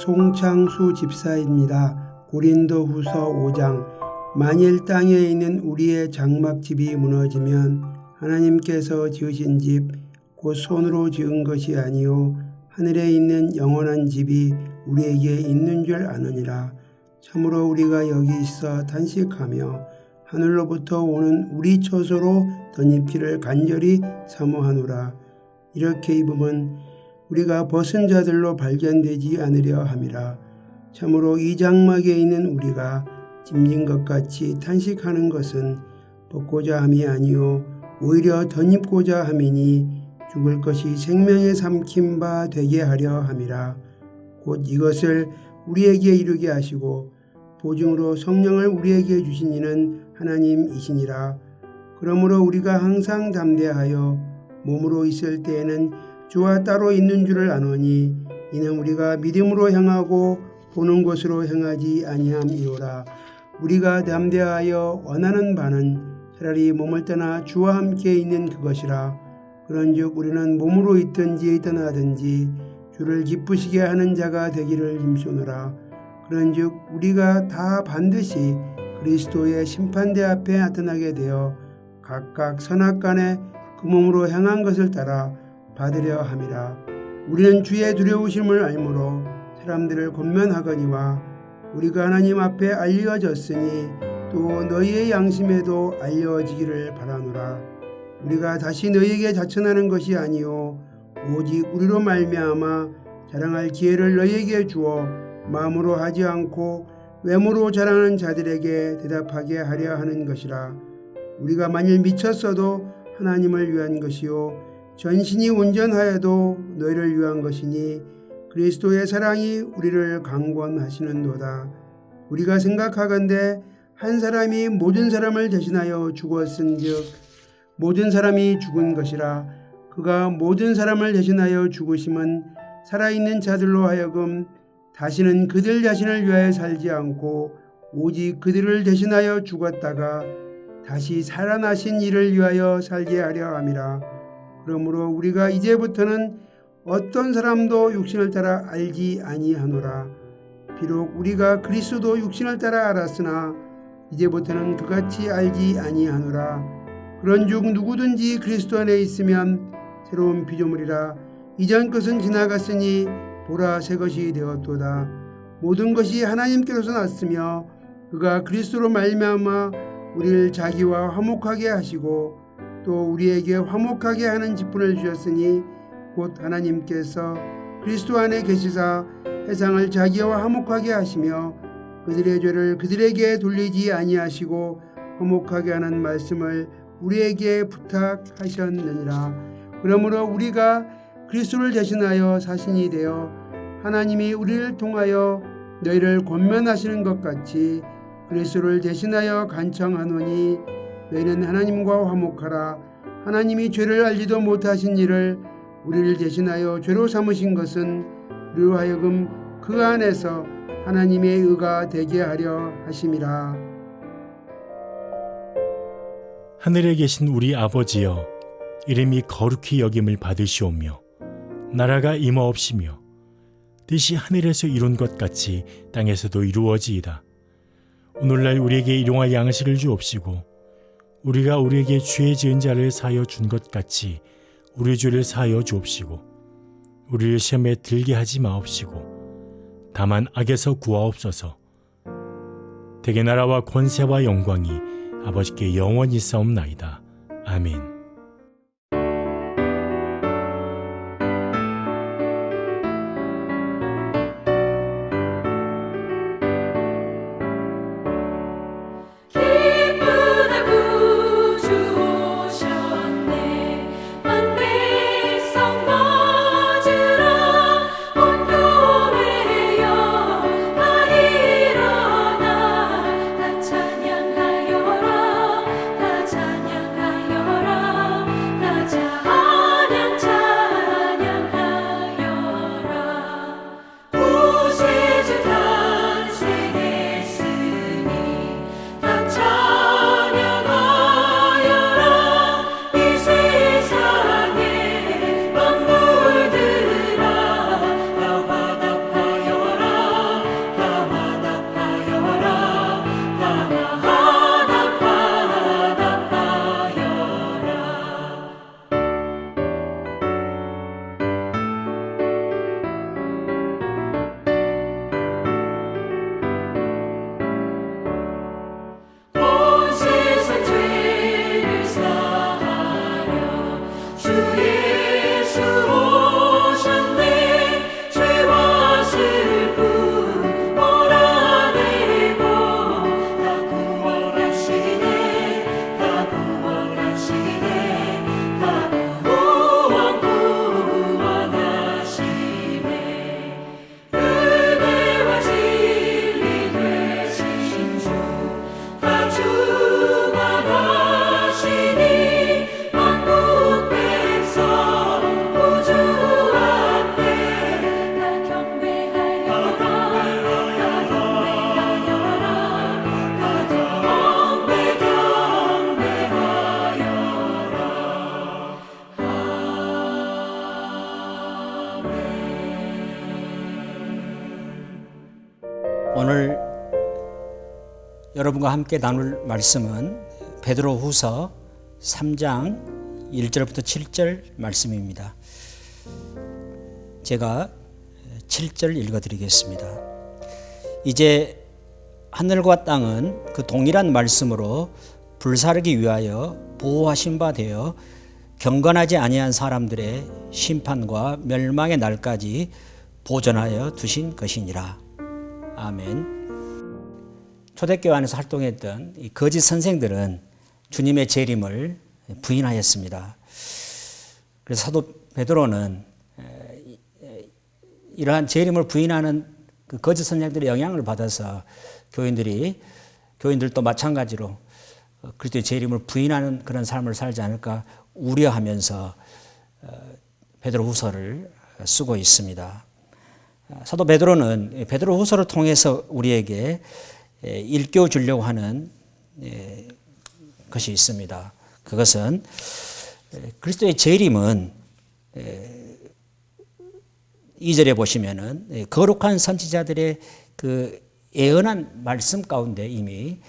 송창수 집사입니다. 고린도후서 5장. 만일 땅에 있는 우리의 장막집이 무너지면 하나님께서 지으신 집 곧 손으로 지은 것이 아니요 하늘에 있는 영원한 집이 우리에게 있는 줄 아느니라. 참으로 우리가 여기 있어 탄식하며 하늘로부터 오는 우리 처소로 덧입기를 간절히 사모하노라. 이렇게 입으면 우리가 벗은 자들로 발견되지 않으려 함이라. 참으로 이 장막에 있는 우리가 짐진 것 같이 탄식하는 것은 벗고자 함이 아니요 오히려 덧입고자 함이니 죽을 것이 생명에 삼킨 바 되게 하려 함이라. 곧 이것을 우리에게 이루게 하시고 보증으로 성령을 우리에게 주신 이는 하나님이시니라. 그러므로 우리가 항상 담대하여 몸으로 있을 때에는 주와 따로 있는 줄을 아노니 이는 우리가 믿음으로 행하고 보는 것으로 행하지 아니함이오라. 우리가 담대하여 원하는 바는 차라리 몸을 떠나 주와 함께 있는 그것이라. 그런즉 우리는 몸으로 있든지 떠나든지 주를 기쁘시게 하는 자가 되기를 힘쓰노라. 그런즉 우리가 다 반드시 그리스도의 심판대 앞에 나타나게 되어 각각 선악간에 그 몸으로 행한 것을 따라 받으려 함이라. 우리는 주의 두려우심을 알므로 사람들을 권면하거니와 우리가 하나님 앞에 알려졌으니 또 너희의 양심에도 알려지기를 바라노라. 우리가 다시 너희에게 자천하는 것이 아니요 오직 우리로 말미암아 자랑할 기회를 너희에게 주어 마음으로 하지 않고 외모로 자랑하는 자들에게 대답하게 하려 하는 것이라. 우리가 만일 미쳤어도 하나님을 위한 것이요 전신이 온전하여도 너희를 위한 것이니 그리스도의 사랑이 우리를 강권하시는도다. 우리가 생각하건대 한 사람이 모든 사람을 대신하여 죽었은즉 모든 사람이 죽은 것이라. 그가 모든 사람을 대신하여 죽으심은 살아있는 자들로 하여금 다시는 그들 자신을 위하여 살지 않고 오직 그들을 대신하여 죽었다가 다시 살아나신 이를 위하여 살게 하려 함이라. 그러므로 우리가 이제부터는 어떤 사람도 육신을 따라 알지 아니하노라. 비록 우리가 그리스도 육신을 따라 알았으나 이제부터는 그같이 알지 아니하노라. 그런즉 누구든지 그리스도 안에 있으면 새로운 피조물이라. 이전 것은 지나갔으니 보라 새 것이 되었도다. 모든 것이 하나님께로서 났으며 그가 그리스도로 말미암아 우리를 자기와 화목하게 하시고 또 우리에게 화목하게 하는 직분을 주셨으니 곧 하나님께서 그리스도 안에 계시사 세상을 자기와 화목하게 하시며 그들의 죄를 그들에게 돌리지 아니하시고 화목하게 하는 말씀을 우리에게 부탁하셨느니라. 그러므로 우리가 그리스도를 대신하여 사신이 되어 하나님이 우리를 통하여 너희를 권면하시는 것 같이 그리스도를 대신하여 간청하노니 너희는 하나님과 화목하라. 하나님이 죄를 알지도 못하신 이를 우리를 대신하여 죄로 삼으신 것은 우리로 하여금 그 안에서 하나님의 의가 되게 하려 하심이라. 하늘에 계신 우리 아버지여, 이름이 거룩히 여김을 받으시오며 나라가 임하옵시며 뜻이 하늘에서 이룬 것 같이 땅에서도 이루어지이다. 오늘날 우리에게 일용할 양식을 주옵시고 우리가 우리에게 죄 지은 자를 사하여 준 것 같이 우리 죄를 사하여 주옵시고 우리를 시험에 들게 하지 마옵시고 다만 악에서 구하옵소서. 대개 나라와 권세와 영광이 아버지께 영원히 싸움나이다. 아멘. 찬양하여라. 오늘 여러분과 함께 나눌 말씀은 베드로후서 3장 1절부터 7절 말씀입니다. 제가 7절 읽어드리겠습니다. 이제 하늘과 땅은 그 동일한 말씀으로 불사르기 위하여 보호하신 바 되어 경건하지 아니한 사람들의 심판과 멸망의 날까지 보존하여 두신 것이니라. 아멘. 초대교회 안에서 활동했던 이 거짓 선생들은 주님의 재림을 부인하였습니다. 그래서 사도 베드로는 이러한 재림을 부인하는 그 거짓 선생들의 영향을 받아서 교인들도 마찬가지로 그리스도의 재림을 부인하는 그런 삶을 살지 않을까 우려하면서 베드로후서를 쓰고 있습니다. 사도 베드로는 베드로후서를 통해서 우리에게 일깨워 주려고 하는 것이 있습니다. 그것은 그리스도의 재림은 2절에 보시면은 거룩한 선지자들의 그 예언한 말씀 가운데 이미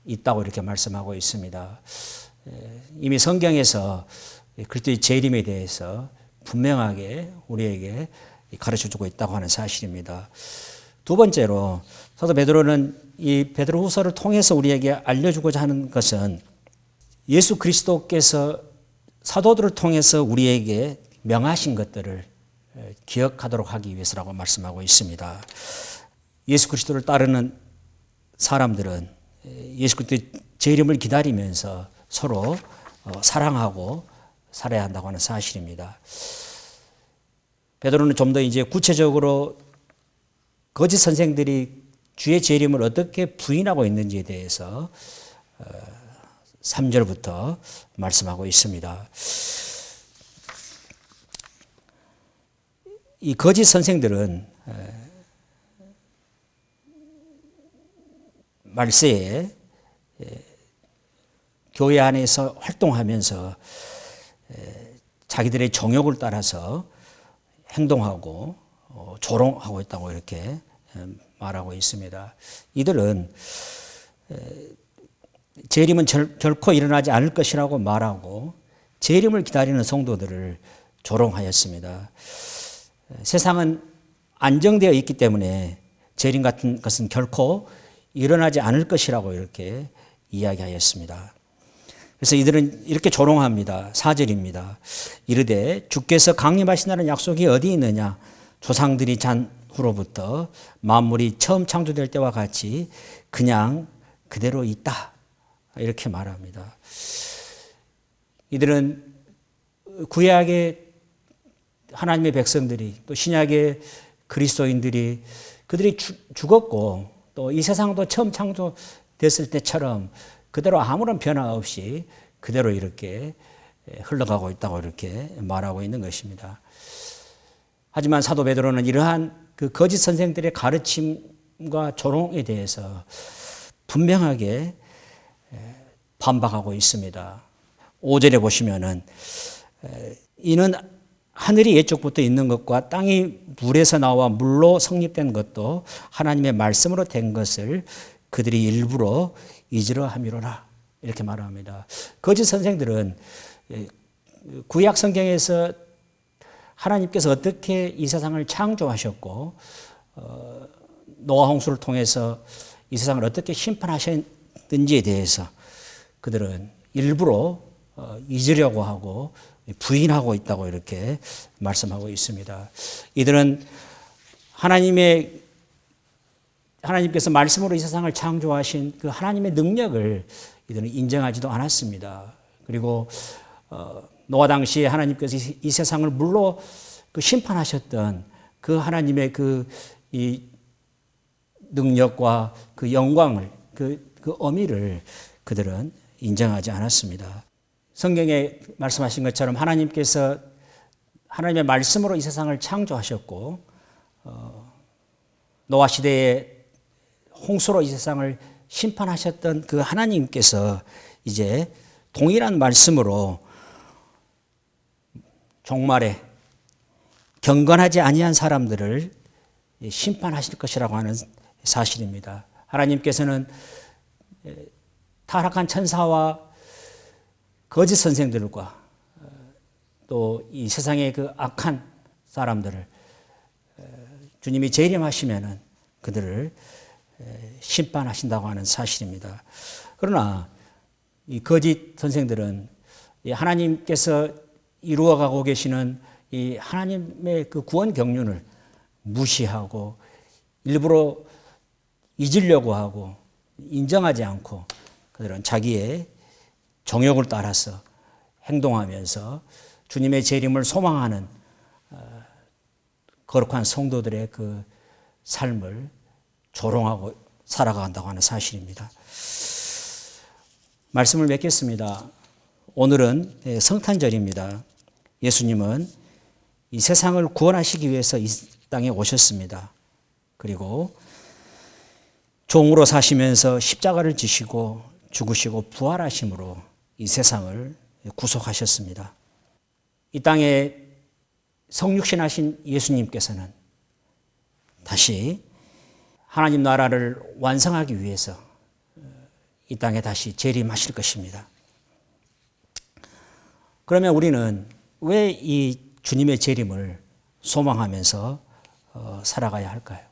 있다고 이렇게 말씀하고 있습니다. 이미 성경에서 그리스도의 재림에 대해서 분명하게 우리에게 가르쳐주고 있다고 하는 사실입니다. 두 번째로 사도 베드로는 이 베드로후서를 통해서 우리에게 알려주고자 하는 것은 예수 그리스도께서 사도들을 통해서 우리에게 명하신 것들을 기억하도록 하기 위해서라고 말씀하고 있습니다. 예수 그리스도를 따르는 사람들은 예수 그리스도의 재림을 기다리면서 서로 사랑하고 살아야 한다고 하는 사실입니다. 베드로는 좀 더 이제 구체적으로 거짓 선생들이 주의 재림을 어떻게 부인하고 있는지에 대해서 3절부터 말씀하고 있습니다. 이 거짓 선생들은 말세에 교회 안에서 활동하면서 자기들의 정욕을 따라서 행동하고 조롱하고 있다고 이렇게 말하고 있습니다. 이들은 재림은 결코 일어나지 않을 것이라고 말하고 재림을 기다리는 성도들을 조롱하였습니다. 세상은 안정되어 있기 때문에 재림 같은 것은 결코 일어나지 않을 것이라고 이렇게 이야기하였습니다. 그래서 이들은 이렇게 조롱합니다. 4절입니다. 이르되 주께서 강림하신다는 약속이 어디 있느냐? 조상들이 잔 후로부터 만물이 처음 창조될 때와 같이 그냥 그대로 있다. 이렇게 말합니다. 이들은 구약의 하나님의 백성들이 또 신약의 그리스도인들이 그들이 죽었고 또 이 세상도 처음 창조됐을 때처럼 그대로 아무런 변화 없이 그대로 이렇게 흘러가고 있다고 이렇게 말하고 있는 것입니다. 하지만 사도 베드로는 이러한 그 거짓 선생들의 가르침과 조롱에 대해서 분명하게 반박하고 있습니다. 5절에 보시면은 이는 하늘이 예적부터 있는 것과 땅이 물에서 나와 물로 성립된 것도 하나님의 말씀으로 된 것을 그들이 일부러 잊으려 함이로라 이렇게 말합니다. 거짓 선생들은 구약 성경에서 하나님께서 어떻게 이 세상을 창조하셨고 노아 홍수를 통해서 이 세상을 어떻게 심판하셨는지에 대해서 그들은 일부러 잊으려고 하고 부인하고 있다고 이렇게 말씀하고 있습니다. 이들은 하나님께서 말씀으로 이 세상을 창조하신 그 하나님의 능력을 이들은 인정하지도 않았습니다. 그리고 노아 당시에 하나님께서 이 세상을 물로 그 심판하셨던 그 하나님의 이 능력과 그 영광을 그 어미를 그들은 인정하지 않았습니다. 성경에 말씀하신 것처럼 하나님께서 하나님의 말씀으로 이 세상을 창조하셨고 노아 시대에 홍수로 이 세상을 심판하셨던 그 하나님께서 이제 동일한 말씀으로 종말에 경건하지 아니한 사람들을 심판하실 것이라고 하는 사실입니다. 하나님께서는 타락한 천사와 거짓 선생들과 또 이 세상의 그 악한 사람들을 주님이 재림하시면은 그들을 심판하신다고 하는 사실입니다. 그러나 이 거짓 선생들은 이 하나님께서 이루어가고 계시는 이 하나님의 그 구원 경륜을 무시하고 일부러 잊으려고 하고 인정하지 않고 그들은 자기의 정욕을 따라서 행동하면서 주님의 재림을 소망하는 거룩한 성도들의 그 삶을 조롱하고 살아간다고 하는 사실입니다. 말씀을 맺겠습니다. 오늘은 성탄절입니다. 예수님은 이 세상을 구원하시기 위해서 이 땅에 오셨습니다. 그리고 종으로 사시면서 십자가를 지시고 죽으시고 부활하심으로 이 세상을 구속하셨습니다. 이 땅에 성육신하신 예수님께서는 다시 하나님 나라를 완성하기 위해서 이 땅에 다시 재림하실 것입니다. 그러면 우리는 왜 이 주님의 재림을 소망하면서 살아가야 할까요?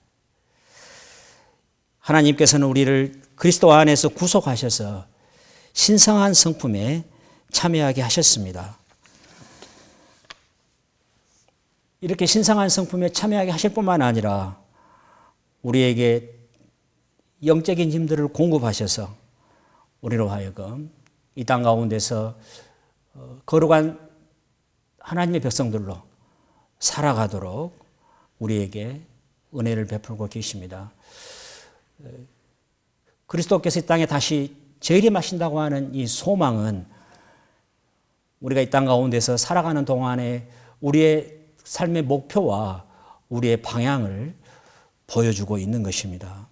하나님께서는 우리를 그리스도 안에서 구속하셔서 신성한 성품에 참여하게 하셨습니다. 이렇게 신성한 성품에 참여하게 하실 뿐만 아니라 우리에게 영적인 힘들을 공급하셔서 우리로 하여금 이 땅 가운데서 거룩한 하나님의 백성들로 살아가도록 우리에게 은혜를 베풀고 계십니다. 그리스도께서 이 땅에 다시 재림하신다고 하는 이 소망은 우리가 이 땅 가운데서 살아가는 동안에 우리의 삶의 목표와 우리의 방향을 보여주고 있는 것입니다.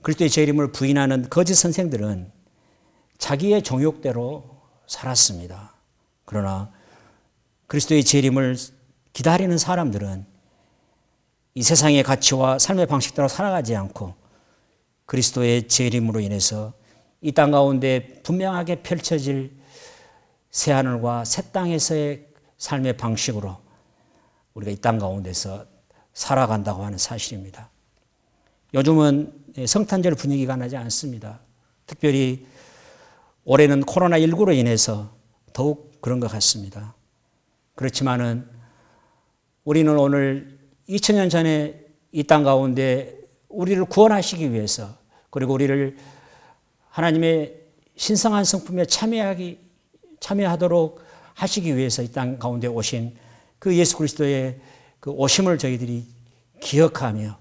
그리스도의 재림을 부인하는 거짓 선생들은 자기의 정욕대로 살았습니다. 그러나 그리스도의 재림을 기다리는 사람들은 이 세상의 가치와 삶의 방식대로 살아가지 않고 그리스도의 재림으로 인해서 이 땅 가운데 분명하게 펼쳐질 새하늘과 새 땅에서의 삶의 방식으로 우리가 이 땅 가운데서 살아간다고 하는 사실입니다. 요즘은 성탄절 분위기가 나지 않습니다. 특별히 올해는 코로나19로 인해서 더욱 그런 것 같습니다. 그렇지만은 우리는 오늘 2000년 전에 이 땅 가운데 우리를 구원하시기 위해서 그리고 우리를 하나님의 신성한 성품에 참여하도록 하시기 위해서 이 땅 가운데 오신 그 예수 그리스도의 그 오심을 저희들이 기억하며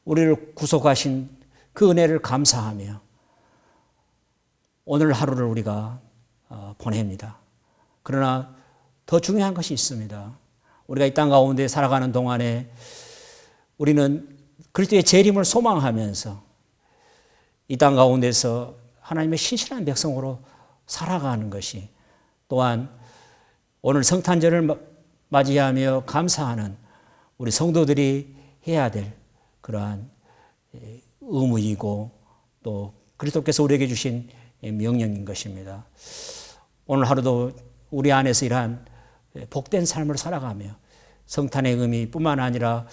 우리를 구속하신 그 은혜를 감사하며 오늘 하루를 우리가 보냅니다. 그러나 더 중요한 것이 있습니다. 우리가 이 땅 가운데 살아가는 동안에 우리는 그리스도의 재림을 소망하면서 이 땅 가운데서 하나님의 신실한 백성으로 살아가는 것이 또한 오늘 성탄절을 맞이하며 감사하는 우리 성도들이 해야 될 그러한 의무이고 또 그리스도께서 우리에게 주신 명령인 것입니다. 오늘 하루도 우리 안에서 이러한 복된 삶을 살아가며 성탄의 의미뿐만 아니라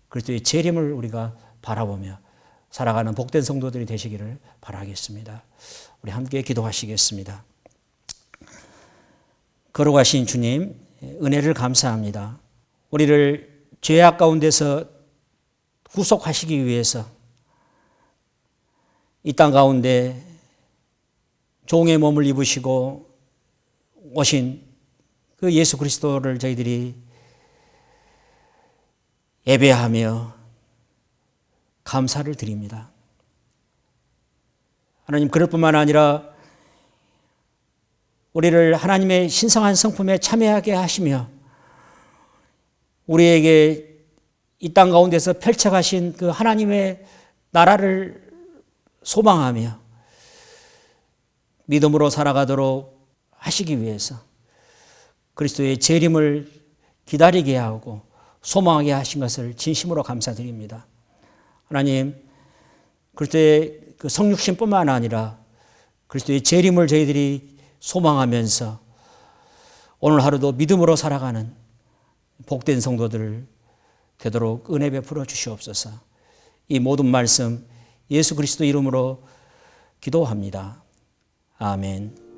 그리스도의 재림을 우리가 바라보며 살아가는 복된 성도들이 되시기를 바라겠습니다. 우리 함께 기도하시겠습니다. 거룩하신 주님, 은혜를 감사합니다. 우리를 죄악 가운데서 구속하시기 위해서 이 땅 가운데 종의 몸을 입으시고 오신 그 예수 그리스도를 저희들이 예배하며 감사를 드립니다. 하나님, 그럴 뿐만 아니라 우리를 하나님의 신성한 성품에 참여하게 하시며 우리에게 이 땅 가운데서 펼쳐가신 그 하나님의 나라를 소망하며 믿음으로 살아가도록 하시기 위해서 그리스도의 재림을 기다리게 하고 소망하게 하신 것을 진심으로 감사드립니다. 하나님, 그리스도의 그 성육신뿐만 아니라 그리스도의 재림을 저희들이 소망하면서 오늘 하루도 믿음으로 살아가는 복된 성도들 되도록 은혜 베풀어 주시옵소서. 이 모든 말씀 예수 그리스도 이름으로 기도합니다. 아멘.